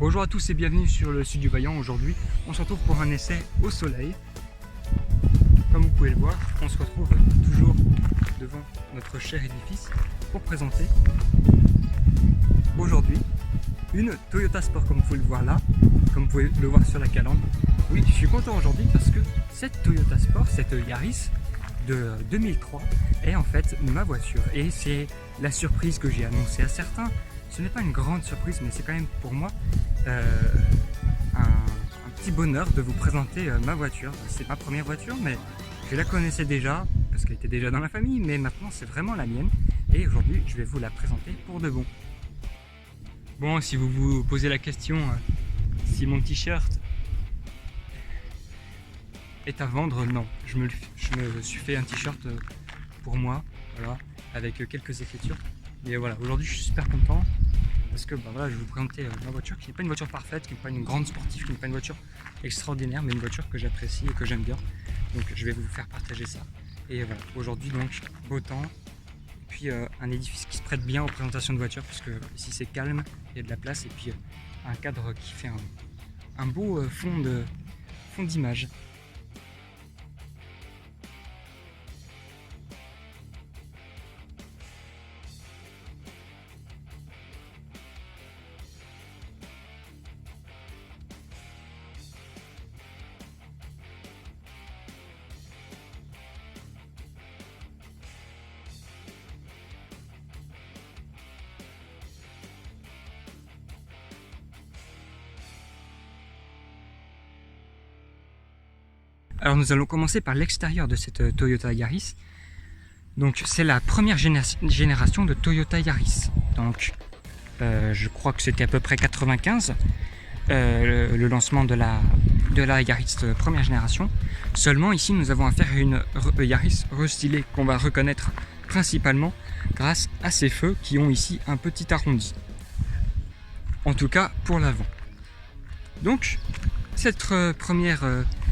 Bonjour à tous et bienvenue sur le Studio Vaillant. Aujourd'hui, on se retrouve pour un essai au soleil. Comme vous pouvez le voir, on se retrouve toujours devant notre cher édifice pour présenter aujourd'hui une Toyota Sport, comme vous pouvez le voir là, comme vous pouvez le voir sur la calandre. Oui, je suis content aujourd'hui parce que cette Toyota Sport, cette Yaris de 2003 est en fait ma voiture et c'est la surprise que j'ai annoncée à certains. Ce n'est pas une grande surprise, mais c'est quand même pour moi un petit bonheur de vous présenter ma voiture. C'est ma première voiture, mais je la connaissais déjà parce qu'elle était déjà dans la famille, mais maintenant c'est vraiment la mienne et aujourd'hui je vais vous la présenter pour de bon. Bon, si vous vous posez la question si mon t-shirt est à vendre, non, je me suis fait un t-shirt pour moi, voilà, avec quelques écritures. Et voilà, aujourd'hui je suis super content parce que voilà, je vais vous présenter ma voiture qui n'est pas une voiture parfaite, qui n'est pas une grande sportive, qui n'est pas une voiture extraordinaire, mais une voiture que j'apprécie et que j'aime bien. Donc je vais vous faire partager ça. Et voilà, aujourd'hui donc beau temps, et puis un édifice qui se prête bien aux présentations de voitures parce que ici c'est calme, il y a de la place et puis un cadre qui fait un beau fond d'image. Alors nous allons commencer par l'extérieur de cette Toyota Yaris. Donc c'est la première génération de Toyota Yaris. Donc je crois que c'était à peu près 95 le lancement de la Yaris première génération. Seulement ici nous avons affaire à une Yaris restylée qu'on va reconnaître principalement grâce à ces feux qui ont ici un petit arrondi. En tout cas pour l'avant. Donc cette première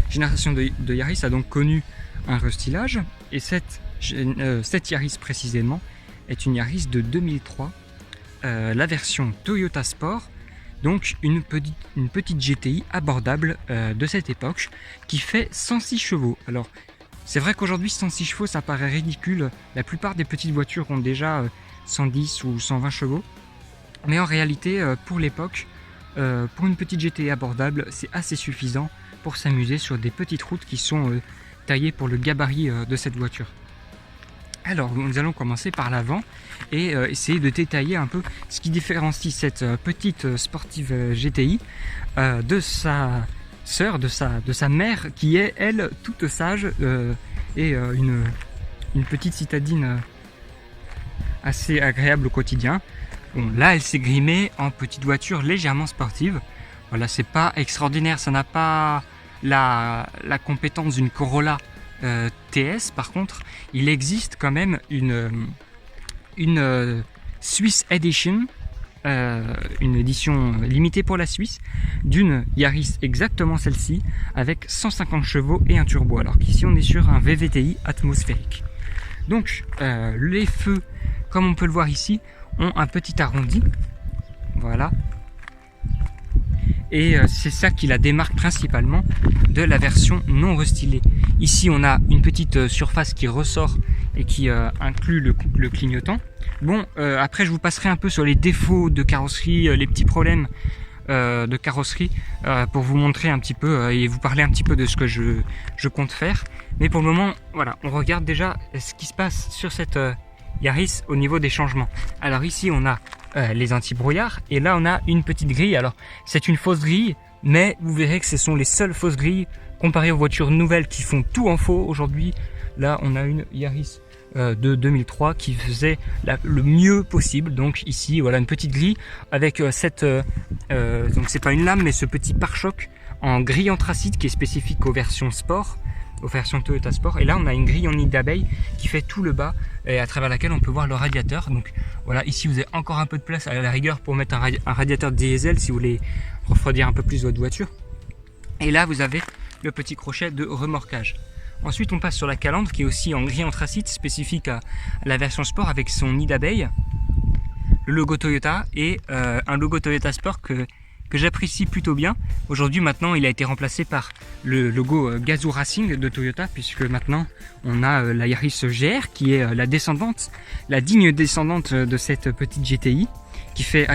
génération de Yaris a donc connu un restylage et cette Yaris précisément est une Yaris de 2003, la version Toyota Sport, donc une petite GTI abordable de cette époque qui fait 106 chevaux. Alors c'est vrai qu'aujourd'hui 106 chevaux ça paraît ridicule, la plupart des petites voitures ont déjà 110 ou 120 chevaux, mais en réalité pour l'époque, pour une petite GTI abordable c'est assez suffisant pour s'amuser sur des petites routes qui sont taillées pour le gabarit de cette voiture. Alors nous allons commencer par l'avant et essayer de détailler un peu ce qui différencie cette petite sportive GTI de sa sœur, de sa mère qui est elle toute sage et une petite citadine assez agréable au quotidien. Bon, là elle s'est grimée en petite voiture légèrement sportive. Voilà, c'est pas extraordinaire, ça n'a pas la compétence d'une Corolla TS. Par contre, il existe quand même une Swiss Edition, une édition limitée pour la Suisse, d'une Yaris exactement celle-ci, avec 150 chevaux et un turbo, alors qu'ici on est sur un VVTi atmosphérique. Donc, les feux, comme on peut le voir ici, ont un petit arrondi, voilà. Et c'est ça qui la démarque principalement de la version non restylée. Ici on a une petite surface qui ressort et qui inclut le clignotant. Bon, après je vous passerai un peu sur les défauts de carrosserie, les petits problèmes de carrosserie pour vous montrer un petit peu et vous parler un petit peu de ce que je compte faire. Mais pour le moment, voilà, on regarde déjà ce qui se passe sur cette Yaris au niveau des changements. Alors ici on a les anti-brouillards et là on a une petite grille. Alors c'est une fausse grille, mais vous verrez que ce sont les seules fausses grilles comparées aux voitures nouvelles qui font tout en faux aujourd'hui. Là on a une Yaris de 2003 qui faisait le mieux possible. Donc ici voilà une petite grille avec cette donc c'est pas une lame mais ce petit pare-choc en grille anthracite qui est spécifique aux versions sport, aux versions Toyota Sport. Et là on a une grille en nid d'abeille qui fait tout le bas et à travers laquelle on peut voir le radiateur. Donc voilà, ici vous avez encore un peu de place à la rigueur pour mettre un radiateur diesel si vous voulez refroidir un peu plus votre voiture. Et là vous avez le petit crochet de remorquage. Ensuite on passe sur la calandre qui est aussi en gris anthracite spécifique à la version sport avec son nid d'abeille, le logo Toyota et un logo Toyota Sport que j'apprécie plutôt bien. Aujourd'hui, maintenant, il a été remplacé par le logo Gazoo Racing de Toyota, puisque maintenant, on a la Yaris GR qui est la descendante, la digne descendante de cette petite GTI, qui fait,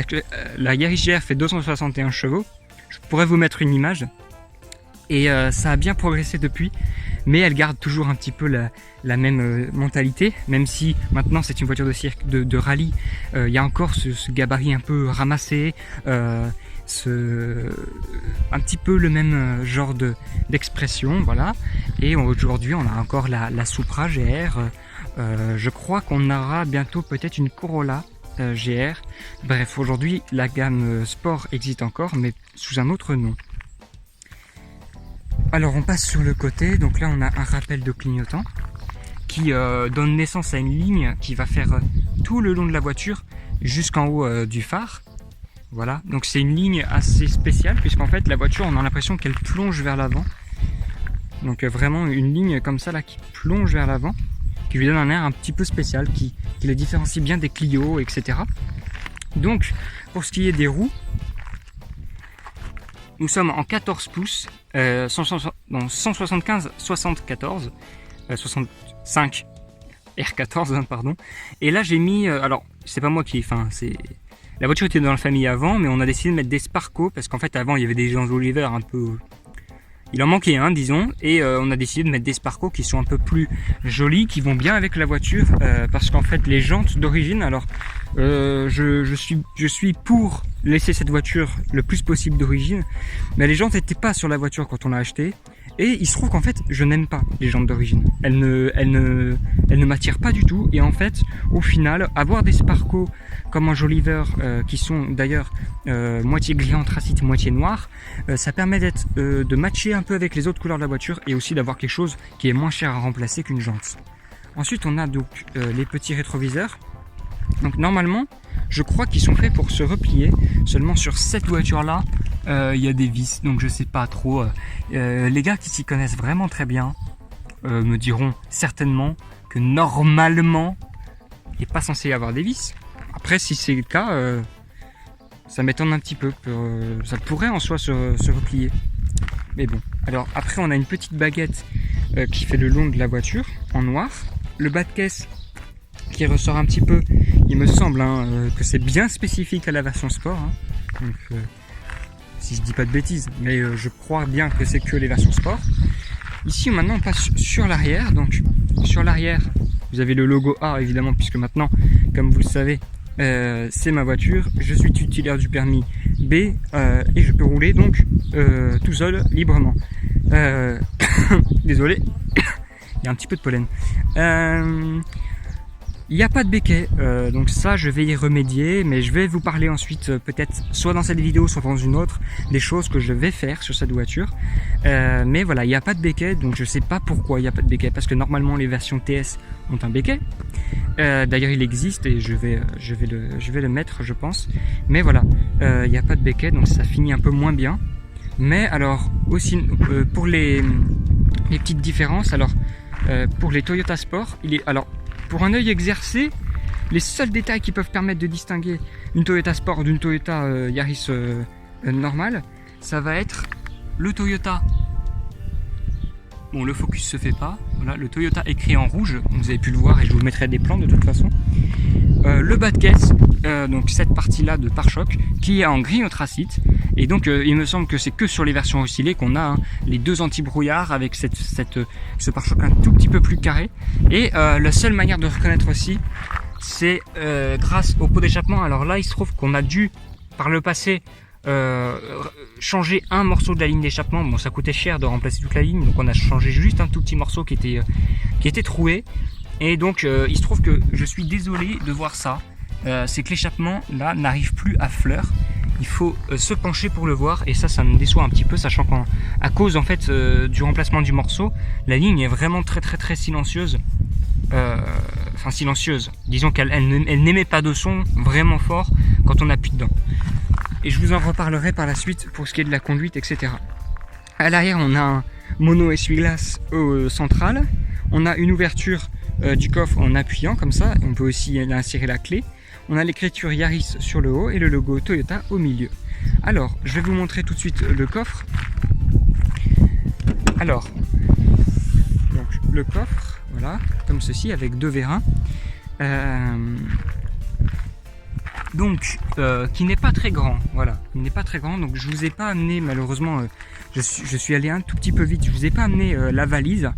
la Yaris GR fait 261 chevaux. Je pourrais vous mettre une image. Et ça a bien progressé depuis, mais elle garde toujours un petit peu la même mentalité, même si maintenant c'est une voiture de rallye. Il y a encore ce gabarit un peu ramassé, un petit peu le même genre d'expression, voilà. Et aujourd'hui on a encore la Supra GR. Je crois qu'on aura bientôt peut-être une Corolla GR. Bref, aujourd'hui la gamme Sport existe encore, mais sous un autre nom. Alors on passe sur le côté, donc là on a un rappel de clignotant qui donne naissance à une ligne qui va faire tout le long de la voiture jusqu'en haut du phare. Voilà, donc c'est une ligne assez spéciale puisqu'en fait la voiture on a l'impression qu'elle plonge vers l'avant. Donc vraiment une ligne comme ça là qui plonge vers l'avant, qui lui donne un air un petit peu spécial, qui la différencie bien des Clio, etc. Donc pour ce qui est des roues, nous sommes en 14 pouces, 175 74, 65 R14, hein, pardon. Et là j'ai mis, alors c'est pas moi qui, enfin c'est, la voiture était dans la famille avant, mais on a décidé de mettre des Sparco parce qu'en fait avant il y avait des gens Oliver un peu, il en manquait un disons, et on a décidé de mettre des Sparco qui sont un peu plus jolis, qui vont bien avec la voiture, parce qu'en fait les jantes d'origine, alors je suis pour laisser cette voiture le plus possible d'origine, mais les jantes n'étaient pas sur la voiture quand on l'a achetée, et il se trouve qu'en fait je n'aime pas les jantes d'origine, elles ne m'attirent pas du tout, et en fait au final avoir des Sparco comme un Joliver qui sont d'ailleurs moitié gris anthracite, moitié noir, ça permet de matcher un peu avec les autres couleurs de la voiture, et aussi d'avoir quelque chose qui est moins cher à remplacer qu'une jante. Ensuite on a donc les petits rétroviseurs. Donc normalement, je crois qu'ils sont faits pour se replier. Seulement sur cette voiture-là, il y a des vis, donc je sais pas trop. Les gars qui s'y connaissent vraiment très bien me diront certainement que normalement, il n'est pas censé y avoir des vis. Après, si c'est le cas, ça m'étonne un petit peu. Ça pourrait en soi se replier. Mais bon. Alors après, on a une petite baguette qui fait le long de la voiture en noir. Le bas de caisse qui ressort un petit peu, il me semble que c'est bien spécifique à la version sport, hein. Donc, si je dis pas de bêtises, mais je crois bien que c'est que les versions sport. Ici maintenant on passe sur l'arrière, donc sur l'arrière vous avez le logo A évidemment, puisque maintenant comme vous le savez c'est ma voiture, je suis titulaire du permis B et je peux rouler donc tout seul librement. Désolé, il y a un petit peu de pollen. Il n'y a pas de béquet, donc ça je vais y remédier, mais je vais vous parler ensuite peut-être soit dans cette vidéo soit dans une autre des choses que je vais faire sur cette voiture. Mais voilà, il n'y a pas de béquet, donc je sais pas pourquoi il n'y a pas de béquet, parce que normalement les versions TS ont un béquet. D'ailleurs il existe et je vais le mettre je pense. Mais voilà, il n'y a pas de béquet, donc ça finit un peu moins bien. Mais alors aussi pour les petites différences, alors pour les Toyota Sport, pour un œil exercé, les seuls détails qui peuvent permettre de distinguer une Toyota Sport d'une Toyota Yaris normale, ça va être le Toyota. Bon, le focus se fait pas. Voilà, le Toyota écrit en rouge, vous avez pu le voir et je vous mettrai des plans de toute façon. Le bas de caisse, donc cette partie-là de pare-choc, qui est en gris anthracite. Et donc il me semble que c'est que sur les versions oscillées qu'on a les deux anti-brouillard avec ce pare-choc un tout petit peu plus carré. Et la seule manière de reconnaître aussi, c'est grâce au pot d'échappement. Alors là il se trouve qu'on a dû par le passé changer un morceau de la ligne d'échappement. Bon, ça coûtait cher de remplacer toute la ligne, donc on a changé juste un tout petit morceau qui était troué. Et donc il se trouve que je suis désolé de voir ça, c'est que l'échappement là n'arrive plus à fleur. Il faut se pencher pour le voir, et ça me déçoit un petit peu, sachant qu'à cause en fait du remplacement du morceau, la ligne est vraiment très silencieuse. Enfin silencieuse, disons qu'elle n'émet pas de son vraiment fort quand on appuie dedans. Et je vous en reparlerai par la suite pour ce qui est de la conduite, etc. À l'arrière, on a un mono essuie-glace central. On a une ouverture du coffre en appuyant comme ça. On peut aussi insérer la clé. On a l'écriture Yaris sur le haut et le logo Toyota au milieu. Alors, je vais vous montrer tout de suite le coffre. Alors, donc, le coffre, voilà, comme ceci, avec 2 vérins. Qui n'est pas très grand, voilà, il n'est pas très grand, donc je vous ai pas amené, malheureusement, je suis allé un tout petit peu vite, je vous ai pas amené la valise,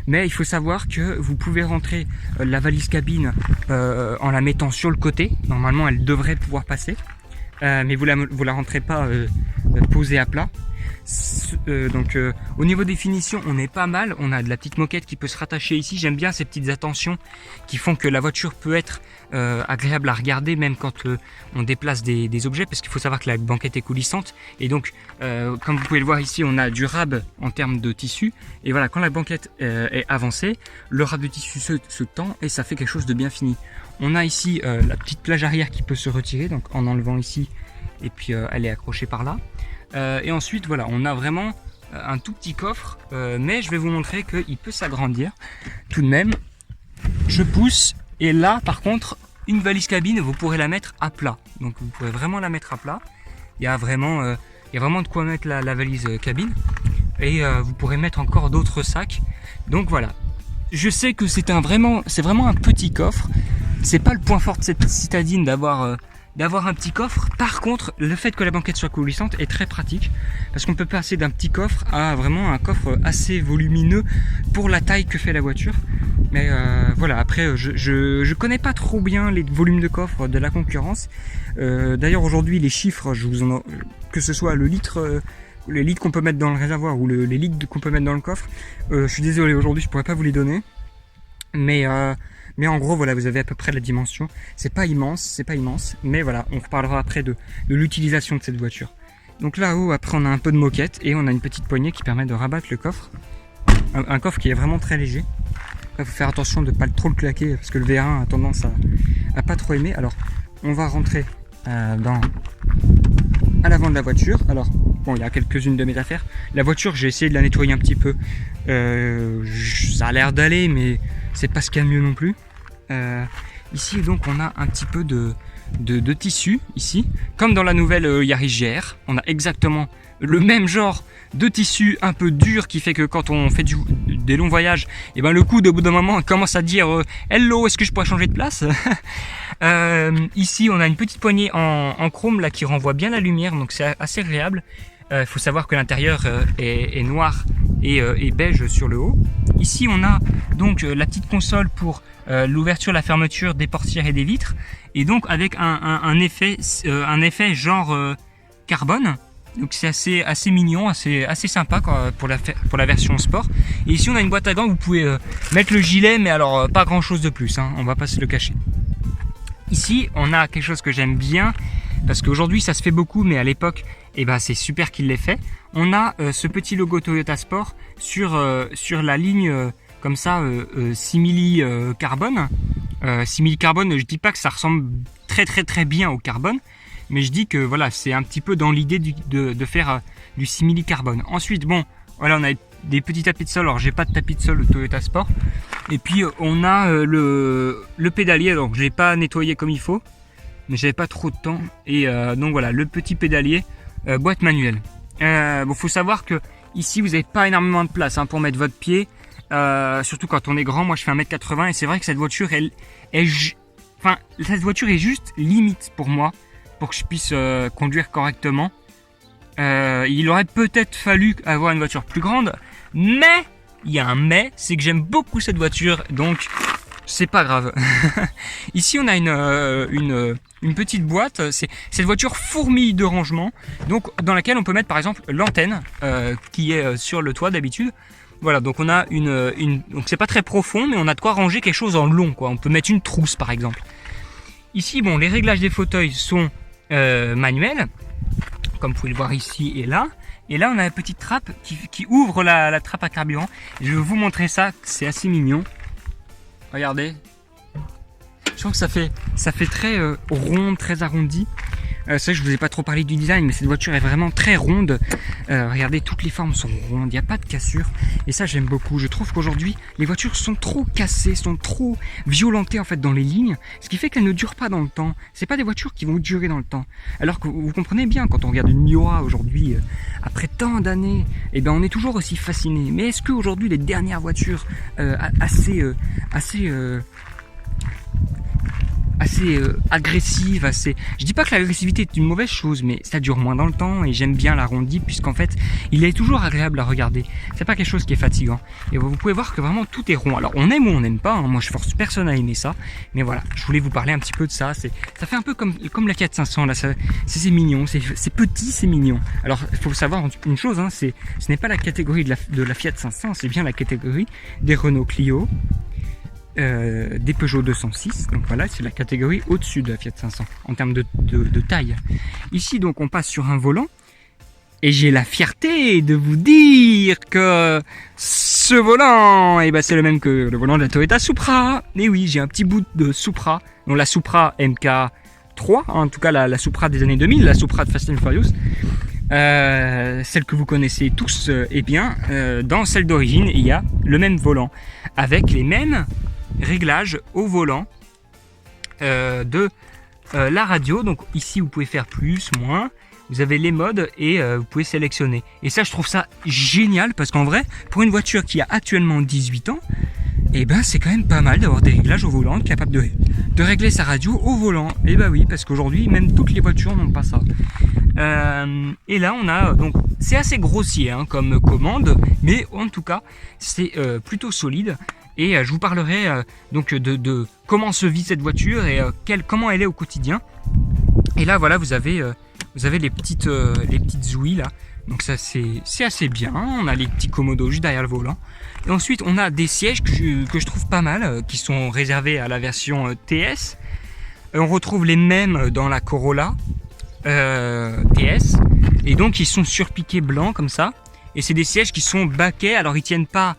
mais il faut savoir que vous pouvez rentrer la valise cabine en la mettant sur le côté, normalement elle devrait pouvoir passer, mais vous la rentrez pas posée à plat. Au niveau des finitions, on est pas mal, on a de la petite moquette qui peut se rattacher ici. J'aime bien ces petites attentions qui font que la voiture peut être agréable à regarder même quand on déplace des objets, parce qu'il faut savoir que la banquette est coulissante et donc comme vous pouvez le voir ici, on a du rab en termes de tissu, et voilà, quand la banquette est avancée, le rab de tissu se tend et ça fait quelque chose de bien fini. On a ici la petite plage arrière qui peut se retirer, donc en enlevant ici, et puis elle est accrochée par là. Et ensuite voilà, on a vraiment un tout petit coffre, mais je vais vous montrer qu'il peut s'agrandir tout de même. Je pousse et là par contre, une valise cabine, vous pourrez la mettre à plat, donc vous pourrez vraiment la mettre à plat. Il y a vraiment de quoi mettre la valise cabine, et vous pourrez mettre encore d'autres sacs. Donc voilà, je sais que c'est vraiment un petit coffre. C'est pas le point fort de cette citadine d'avoir un petit coffre. Par contre, le fait que la banquette soit coulissante est très pratique, parce qu'on peut passer d'un petit coffre à vraiment un coffre assez volumineux pour la taille que fait la voiture. Mais voilà, après je connais pas trop bien les volumes de coffre de la concurrence. D'ailleurs aujourd'hui les chiffres, que ce soit les litres qu'on peut mettre dans le réservoir ou les litres qu'on peut mettre dans le coffre, je suis désolé, aujourd'hui je pourrais pas vous les donner. Mais en gros, voilà, vous avez à peu près la dimension. C'est pas immense, mais voilà, on reparlera après de l'utilisation de cette voiture. Donc là-haut, après, on a un peu de moquette et on a une petite poignée qui permet de rabattre le coffre. Un coffre qui est vraiment très léger. Il faut faire attention de ne pas trop le claquer, parce que le vérin a tendance à pas trop aimer. Alors, on va rentrer à l'avant de la voiture. Alors, bon, il y a quelques-unes de mes affaires. La voiture, j'ai essayé de la nettoyer un petit peu. Ça a l'air d'aller, mais c'est pas ce qu'il y a de mieux non plus. Ici, donc, on a un petit peu de tissu, ici. Comme dans la nouvelle Yaris GR, on a exactement le même genre de tissu un peu dur qui fait que quand on fait des longs voyages, et ben le coude au bout d'un moment commence à dire hello, est-ce que je pourrais changer de place? Ici on a une petite poignée en chrome là qui renvoie bien la lumière, donc c'est assez agréable. Il faut savoir que l'intérieur est noir et beige sur le haut. Ici on a donc la petite console pour l'ouverture, la fermeture des portières et des vitres, et donc avec un effet genre carbone. Donc c'est assez mignon, assez sympa quoi, pour la version sport. Et ici on a une boîte à gants où vous pouvez mettre le gilet, mais alors pas grand chose de plus, hein, on va pas se le cacher. Ici on a quelque chose que j'aime bien, parce qu'aujourd'hui ça se fait beaucoup, mais à l'époque c'est super qu'il l'ait fait. On a ce petit logo Toyota Sport sur la ligne comme ça, simili carbone. Simili carbone, je dis pas que ça ressemble très bien au carbone, mais je dis que voilà, c'est un petit peu dans l'idée de faire du simili carbone. Ensuite, bon, voilà, on a des petits tapis de sol. Alors, j'ai pas de tapis de sol Toyota Sport. Et puis, on a le pédalier. Donc, je l'ai pas nettoyé comme il faut, mais j'avais pas trop de temps. Et donc voilà, le petit pédalier, boîte manuelle. Bon, faut savoir que ici, vous n'avez pas énormément de place pour mettre votre pied, surtout quand on est grand. Moi, je fais 1m80 et c'est vrai que cette voiture, cette voiture est juste limite pour moi, pour que je puisse conduire correctement. Il aurait peut-être fallu avoir une voiture plus grande, mais il y a un mais, c'est que j'aime beaucoup cette voiture, donc c'est pas grave. Ici on a une petite boîte, cette voiture fourmille de rangement, donc dans laquelle on peut mettre par exemple l'antenne qui est sur le toit d'habitude. Voilà, donc on a donc c'est pas très profond, mais on a de quoi ranger quelque chose en long, quoi. On peut mettre une trousse par exemple. Ici, bon, les réglages des fauteuils sont manuels, comme vous pouvez le voir ici et là. Et là, on a une petite trappe qui ouvre la trappe à carburant. Je vais vous montrer ça, c'est assez mignon. Regardez. Je trouve que ça fait très rond, très arrondi. C'est vrai que je vous ai pas trop parlé du design, mais cette voiture est vraiment très ronde. Regardez, toutes les formes sont rondes, il n'y a pas de cassure. Et ça, j'aime beaucoup. Je trouve qu'aujourd'hui, les voitures sont trop cassées, sont trop violentées en fait dans les lignes, ce qui fait qu'elles ne durent pas dans le temps. C'est pas des voitures qui vont durer dans le temps. Alors que vous comprenez bien, quand on regarde une Miura aujourd'hui, après tant d'années, eh ben on est toujours aussi fasciné. Mais est-ce qu'aujourd'hui, les dernières voitures assez agressive, Je dis pas que l'agressivité est une mauvaise chose, mais ça dure moins dans le temps et j'aime bien l'arrondi puisqu'en fait, il est toujours agréable à regarder. C'est pas quelque chose qui est fatigant. Et vous pouvez voir que vraiment tout est rond. Alors on aime ou on n'aime pas, hein. Moi je force personne à aimer ça, mais voilà, je voulais vous parler un petit peu de ça. Ça fait un peu comme la Fiat 500 là, c'est mignon, c'est petit, c'est mignon. Alors il faut savoir une chose, hein, ce n'est pas la catégorie de la Fiat 500, c'est bien la catégorie des Renault Clio. Des Peugeot 206, donc voilà, c'est la catégorie au-dessus de la Fiat 500 en termes de taille. Ici donc on passe sur un volant et j'ai la fierté de vous dire que ce volant, eh ben, c'est le même que le volant de la Toyota Supra. Et oui, j'ai un petit bout de Supra, donc la Supra MK3, en tout cas la Supra des années 2000, la Supra de Fast and Furious. Celle que vous connaissez tous, eh bien, dans celle d'origine, il y a le même volant avec les mêmes réglages au volant de la radio. Donc ici vous pouvez faire plus, moins, vous avez les modes et vous pouvez sélectionner. Et ça je trouve ça génial parce qu'en vrai pour une voiture qui a actuellement 18 ans, et ben c'est quand même pas mal d'avoir des réglages au volant, capable de régler sa radio au volant. Et ben oui, parce qu'aujourd'hui même toutes les voitures n'ont pas ça. Et là on a donc c'est assez grossier hein, comme commande, mais en tout cas c'est plutôt solide. Et je vous parlerai donc de comment se vit cette voiture et comment elle est au quotidien. Et là voilà, vous avez les petites ouïes là. Donc ça c'est assez bien. On a les petits commodos juste derrière le volant. Et ensuite on a des sièges que je trouve pas mal, qui sont réservés à la version TS. On retrouve les mêmes dans la Corolla TS. Et donc ils sont surpiqués blancs comme ça. Et c'est des sièges qui sont baquets. Alors ils tiennent pas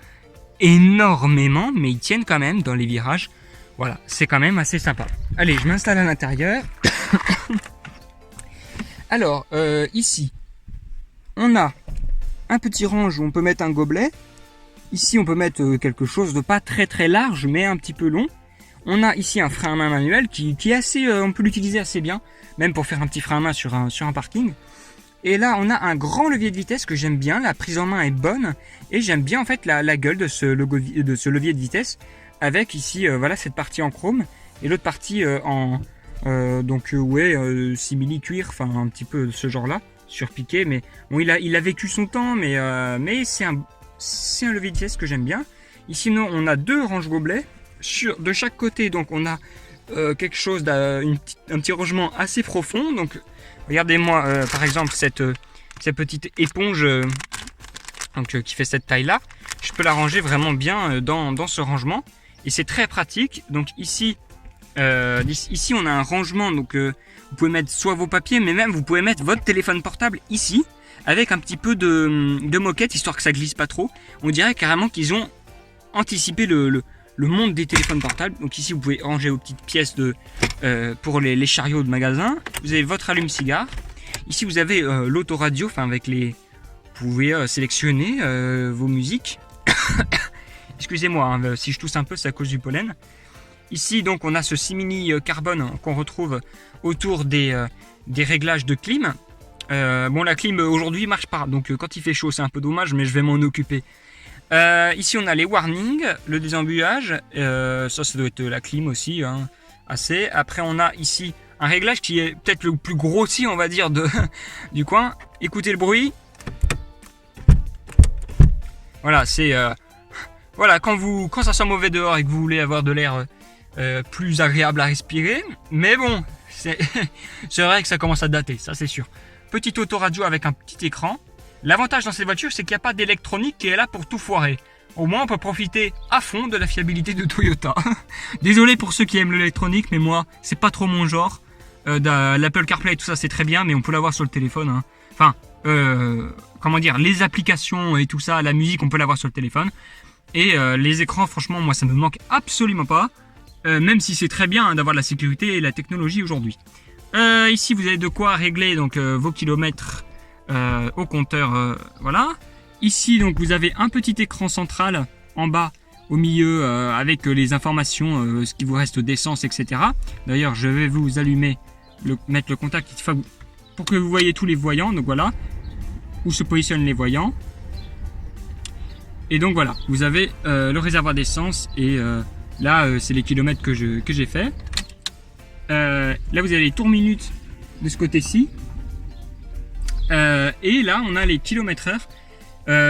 énormément, mais ils tiennent quand même dans les virages. Voilà, c'est quand même assez sympa. Allez, je m'installe à l'intérieur. Alors, ici, on a un petit range où on peut mettre un gobelet. Ici, on peut mettre quelque chose de pas très très large, mais un petit peu long. On a ici un frein à main manuel qui est assez, on peut l'utiliser assez bien, même pour faire un petit frein à main sur un parking. Et là, on a un grand levier de vitesse que j'aime bien. La prise en main est bonne et j'aime bien en fait la gueule de ce levier de vitesse avec ici voilà cette partie en chrome et l'autre partie simili cuir, enfin un petit peu de ce genre-là, surpiqué. Mais bon, il a vécu son temps, mais c'est un levier de vitesse que j'aime bien. Ici, on a deux ranges gobelets de chaque côté. Donc on a quelque chose un petit rangement assez profond. Donc regardez-moi par exemple cette petite éponge qui fait cette taille-là. Je peux la ranger vraiment bien dans ce rangement et c'est très pratique. Donc ici on a un rangement, donc vous pouvez mettre soit vos papiers, mais même vous pouvez mettre votre téléphone portable ici avec un petit peu de moquette histoire que ça glisse pas trop. On dirait carrément qu'ils ont anticipé le monde des téléphones portables. Donc ici vous pouvez ranger vos petites pièces pour les chariots de magasin. Vous avez votre allume-cigare. Ici vous avez l'autoradio, enfin avec vous pouvez sélectionner vos musiques. Excusez-moi hein, si je tousse un peu, c'est à cause du pollen. Ici donc on a ce simili carbone qu'on retrouve autour des réglages de clim. Bon, la clim aujourd'hui marche pas, donc quand il fait chaud c'est un peu dommage, mais je vais m'en occuper. Ici on a les warnings, le désembuyage, ça doit être la clim aussi, hein, assez. Après on a ici un réglage qui est peut-être le plus grossier on va dire du coin. Écoutez le bruit. Voilà, c'est voilà quand ça sent mauvais dehors et que vous voulez avoir de l'air plus agréable à respirer. Mais bon, c'est vrai que ça commence à dater, ça c'est sûr. Petite autoradio avec un petit écran. L'avantage dans cette voiture, c'est qu'il n'y a pas d'électronique qui est là pour tout foirer. Au moins, on peut profiter à fond de la fiabilité de Toyota. Désolé pour ceux qui aiment l'électronique, mais moi, c'est pas trop mon genre. L'Apple CarPlay, tout ça, c'est très bien, mais on peut l'avoir sur le téléphone. Hein. Enfin, comment dire, les applications et tout ça, la musique, on peut l'avoir sur le téléphone. Et les écrans, franchement, moi, ça me manque absolument pas. Même si c'est très bien hein, d'avoir la sécurité et la technologie aujourd'hui. Ici, vous avez de quoi régler donc vos kilomètres au compteur. Voilà. Ici, donc, vous avez un petit écran central en bas, au milieu, avec les informations, ce qui vous reste d'essence, etc. D'ailleurs, je vais vous allumer, mettre le contact pour que vous voyez tous les voyants. Donc voilà, où se positionnent les voyants. Et donc voilà, vous avez le réservoir d'essence et là, c'est les kilomètres que j'ai fait. Là, vous avez les tours minutes de ce côté-ci. Et là, on a les kilomètres heure.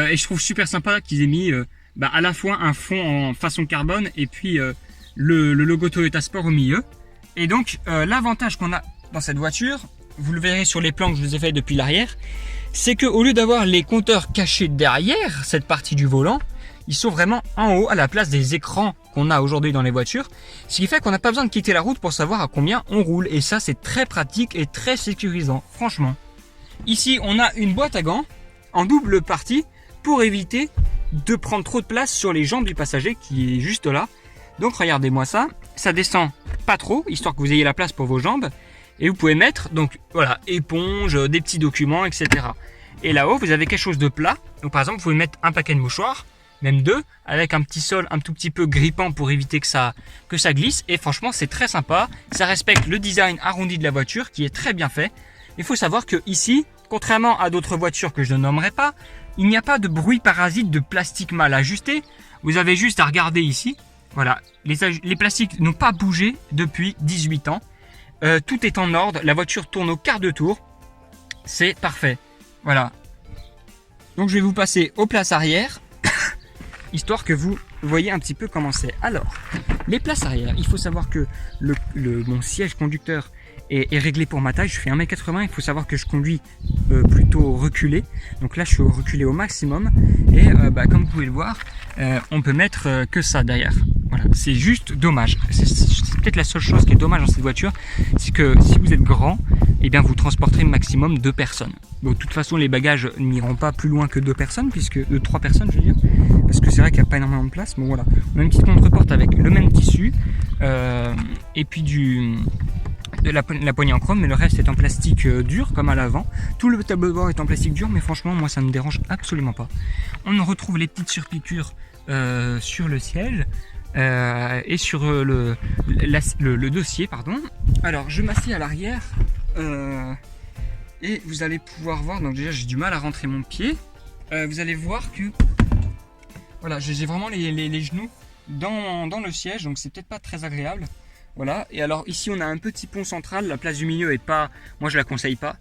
Et je trouve super sympa qu'ils aient mis à la fois un fond en façon carbone et puis le logo Toyota Sport au milieu. Et donc, l'avantage qu'on a dans cette voiture, vous le verrez sur les plans que je vous ai fait depuis l'arrière, c'est qu'au lieu d'avoir les compteurs cachés derrière cette partie du volant, ils sont vraiment en haut à la place des écrans qu'on a aujourd'hui dans les voitures. Ce qui fait qu'on n'a pas besoin de quitter la route pour savoir à combien on roule. Et ça, c'est très pratique et très sécurisant, franchement. Ici, on a une boîte à gants en double partie pour éviter de prendre trop de place sur les jambes du passager qui est juste là. Donc regardez-moi ça, ça descend pas trop, histoire que vous ayez la place pour vos jambes. Et vous pouvez mettre, donc voilà, éponge, des petits documents, etc. Et là-haut, vous avez quelque chose de plat. Donc par exemple, vous pouvez mettre un paquet de mouchoirs, même deux, avec un petit sol un tout petit peu grippant pour éviter que ça glisse. Et franchement, c'est très sympa. Ça respecte le design arrondi de la voiture qui est très bien fait. Il faut savoir que ici, contrairement à d'autres voitures que je ne nommerai pas, il n'y a pas de bruit parasite de plastique mal ajusté. Vous avez juste à regarder ici. Voilà, les plastiques n'ont pas bougé depuis 18 ans. Tout est en ordre, la voiture tourne au quart de tour. C'est parfait. Voilà. Donc je vais vous passer aux places arrière, histoire que vous voyez un petit peu comment c'est. Alors, les places arrière, il faut savoir que mon siège conducteur est réglé pour ma taille. Je fais 1m80, il faut savoir que je conduis plutôt reculé. Donc là, je suis reculé au maximum. Et comme vous pouvez le voir, on peut mettre que ça derrière. Voilà, c'est juste dommage. C'est peut-être la seule chose qui est dommage dans cette voiture, c'est que si vous êtes grand, eh bien vous transporterez maximum 2 personnes. Bon, de toute façon, les bagages n'iront pas plus loin que 2 personnes, puisque 3 personnes, je veux dire, parce que c'est vrai qu'il n'y a pas énormément de place. Mais voilà, on a une petite contreporte avec le même tissu et puis la poignée en chrome, mais le reste est en plastique dur comme à l'avant. Tout le tableau de bord est en plastique dur, mais franchement, moi, ça ne me dérange absolument pas. On retrouve les petites surpiqûres sur le siège. Et sur le dossier, pardon. Alors je m'assieds à l'arrière et vous allez pouvoir voir, donc déjà j'ai du mal à rentrer mon pied. Vous allez voir que voilà, j'ai vraiment les genoux dans le siège, donc c'est peut-être pas très agréable. Voilà, et alors ici on a un petit pont central, la place du milieu est pas, moi je la conseille pas.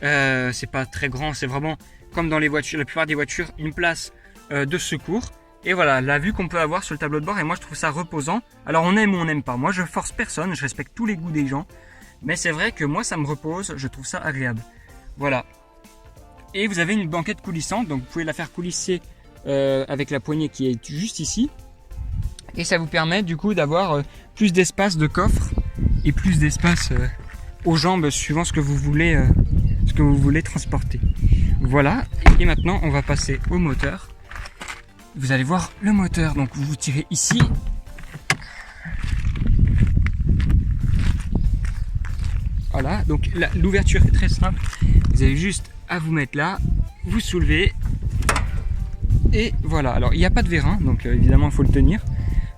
C'est pas très grand, c'est vraiment comme dans les voitures, la plupart des voitures, une place de secours. Et voilà, la vue qu'on peut avoir sur le tableau de bord, et moi je trouve ça reposant. Alors on aime ou on n'aime pas, moi je force personne, je respecte tous les goûts des gens. Mais c'est vrai que moi ça me repose, je trouve ça agréable. Voilà. Et vous avez une banquette coulissante, donc vous pouvez la faire coulisser avec la poignée qui est juste ici. Et ça vous permet du coup d'avoir plus d'espace de coffre et plus d'espace aux jambes suivant ce que vous voulez transporter. Voilà, et maintenant on va passer au moteur. Vous allez voir le moteur, donc vous tirez ici. Voilà, donc l'ouverture est très simple. Vous avez juste à vous mettre là, vous soulevez. Et voilà, alors il n'y a pas de vérin, donc évidemment il faut le tenir.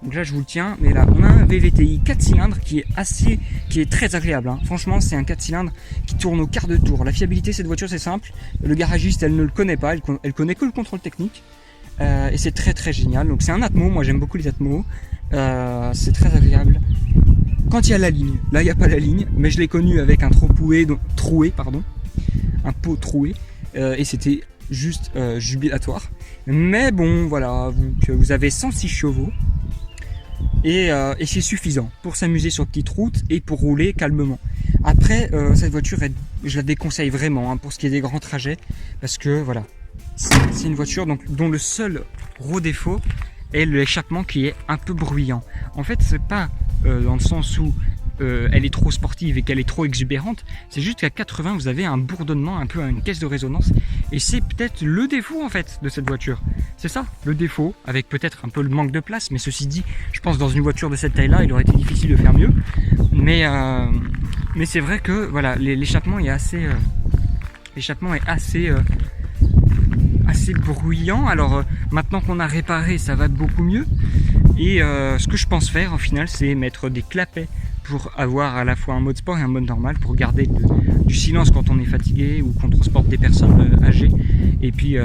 Donc là je vous le tiens, mais là on a un VVTi 4 cylindres qui est très agréable. Hein. Franchement c'est un 4 cylindres qui tourne au quart de tour. La fiabilité de cette voiture c'est simple. Le garagiste elle ne le connaît pas, elle connaît que le contrôle technique. Et c'est très très génial. Donc c'est un Atmo, moi j'aime beaucoup les Atmo. C'est très agréable. Quand il y a la ligne, là il n'y a pas la ligne, mais je l'ai connu avec un un pot troué, et c'était juste jubilatoire. Mais bon voilà, vous avez 106 chevaux et c'est suffisant pour s'amuser sur petite route et pour rouler calmement. Après cette voiture, je la déconseille vraiment hein, pour ce qui est des grands trajets, parce que voilà. C'est une voiture dont le seul gros défaut est l'échappement qui est un peu bruyant. En fait, c'est pas dans le sens où elle est trop sportive et qu'elle est trop exubérante, c'est juste qu'à 80 vous avez un bourdonnement, un peu une caisse de résonance, et c'est peut-être le défaut en fait de cette voiture. C'est ça, le défaut, avec peut-être un peu le manque de place, mais ceci dit, je pense dans une voiture de cette taille-là, il aurait été difficile de faire mieux. Mais c'est vrai que voilà, l'échappement est assez assez bruyant. Alors maintenant qu'on a réparé, ça va beaucoup mieux. Et ce que je pense faire au final, c'est mettre des clapets pour avoir à la fois un mode sport et un mode normal, pour garder du silence quand on est fatigué ou qu'on transporte des personnes âgées, et puis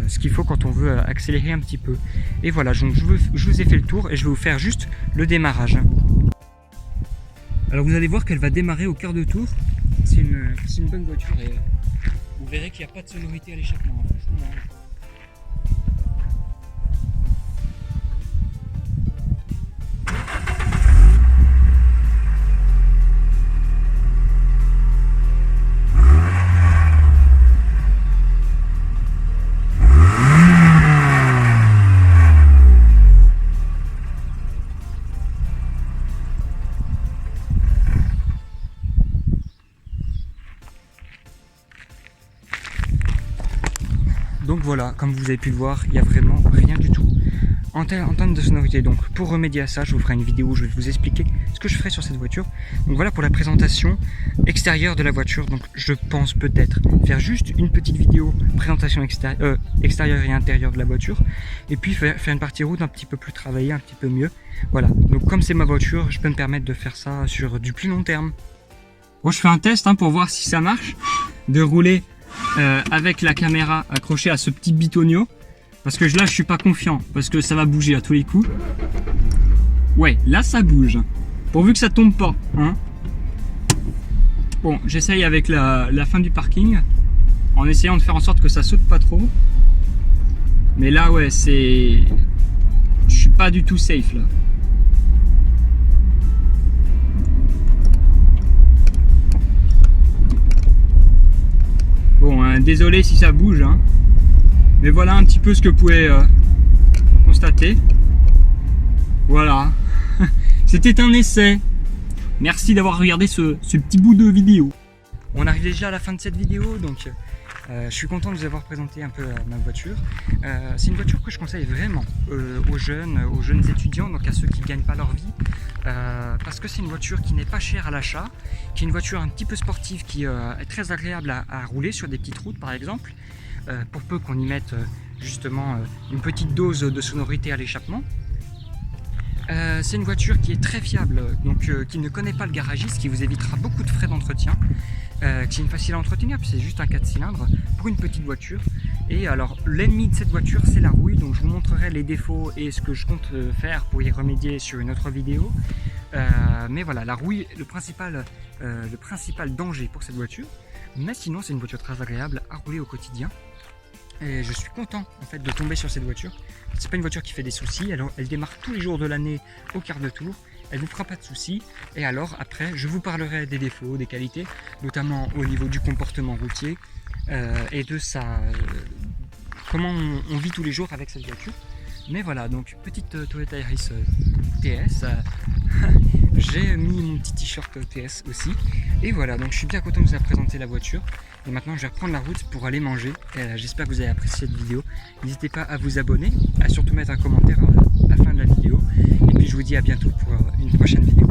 ce qu'il faut quand on veut accélérer un petit peu. Et voilà, donc je vous ai fait le tour et je vais vous faire juste le démarrage. Alors vous allez voir qu'elle va démarrer au quart de tour. C'est une bonne voiture et vous verrez qu'il n'y a pas de sonorité à l'échappement. Franchement, donc voilà, comme vous avez pu le voir, il n'y a vraiment rien du tout en termes de sonorité. Donc pour remédier à ça, je vous ferai une vidéo où je vais vous expliquer ce que je ferai sur cette voiture. Donc voilà pour la présentation extérieure de la voiture. Donc je pense peut-être faire juste une petite vidéo présentation extérieure et intérieure de la voiture, et puis faire une partie route un petit peu plus travaillée, un petit peu mieux. Voilà, donc comme c'est ma voiture, je peux me permettre de faire ça sur du plus long terme. Bon, je fais un test pour voir si ça marche, de rouler avec la caméra accrochée à ce petit bitonio, parce que là je suis pas confiant, parce que ça va bouger à tous les coups. Ouais, là ça bouge, pourvu que ça tombe pas, hein. Bon, j'essaye avec la fin du parking, en essayant de faire en sorte que ça saute pas trop, mais là ouais, je suis pas du tout safe là. Bon, désolé si ça bouge, hein. Mais voilà un petit peu ce que vous pouvez constater. Voilà, c'était un essai. Merci d'avoir regardé ce petit bout de vidéo. On arrive déjà à la fin de cette vidéo, donc je suis content de vous avoir présenté un peu ma voiture. C'est une voiture que je conseille vraiment aux jeunes étudiants, donc à ceux qui ne gagnent pas leur vie, parce que c'est une voiture qui n'est pas chère à l'achat, qui est une voiture un petit peu sportive, qui est très agréable à rouler sur des petites routes par exemple, pour peu qu'on y mette justement une petite dose de sonorité à l'échappement. C'est une voiture qui est très fiable, donc qui ne connaît pas le garagiste, qui vous évitera beaucoup de frais d'entretien, qui est facile à entretenir, puis c'est juste un 4 cylindres pour une petite voiture. Et alors l'ennemi de cette voiture, c'est la rouille, donc je vous montrerai les défauts et ce que je compte faire pour y remédier sur une autre vidéo. Mais voilà, la rouille est le principal danger pour cette voiture, mais sinon c'est une voiture très agréable à rouler au quotidien. Et je suis content en fait de tomber sur cette voiture. C'est pas une voiture qui fait des soucis, elle démarre tous les jours de l'année au quart de tour, elle vous fera pas de soucis. Et alors après je vous parlerai des défauts, des qualités, notamment au niveau du comportement routier et de comment on vit tous les jours avec cette voiture. Mais voilà, donc petite Toyota Yaris TS. J'ai mis mon petit t-shirt TS aussi. Et voilà, donc je suis bien content de vous avoir présenté la voiture. Et maintenant je vais reprendre la route pour aller manger. J'espère que vous avez apprécié cette vidéo. N'hésitez pas à vous abonner, à surtout mettre un commentaire à la fin de la vidéo. Et puis je vous dis à bientôt pour une prochaine vidéo.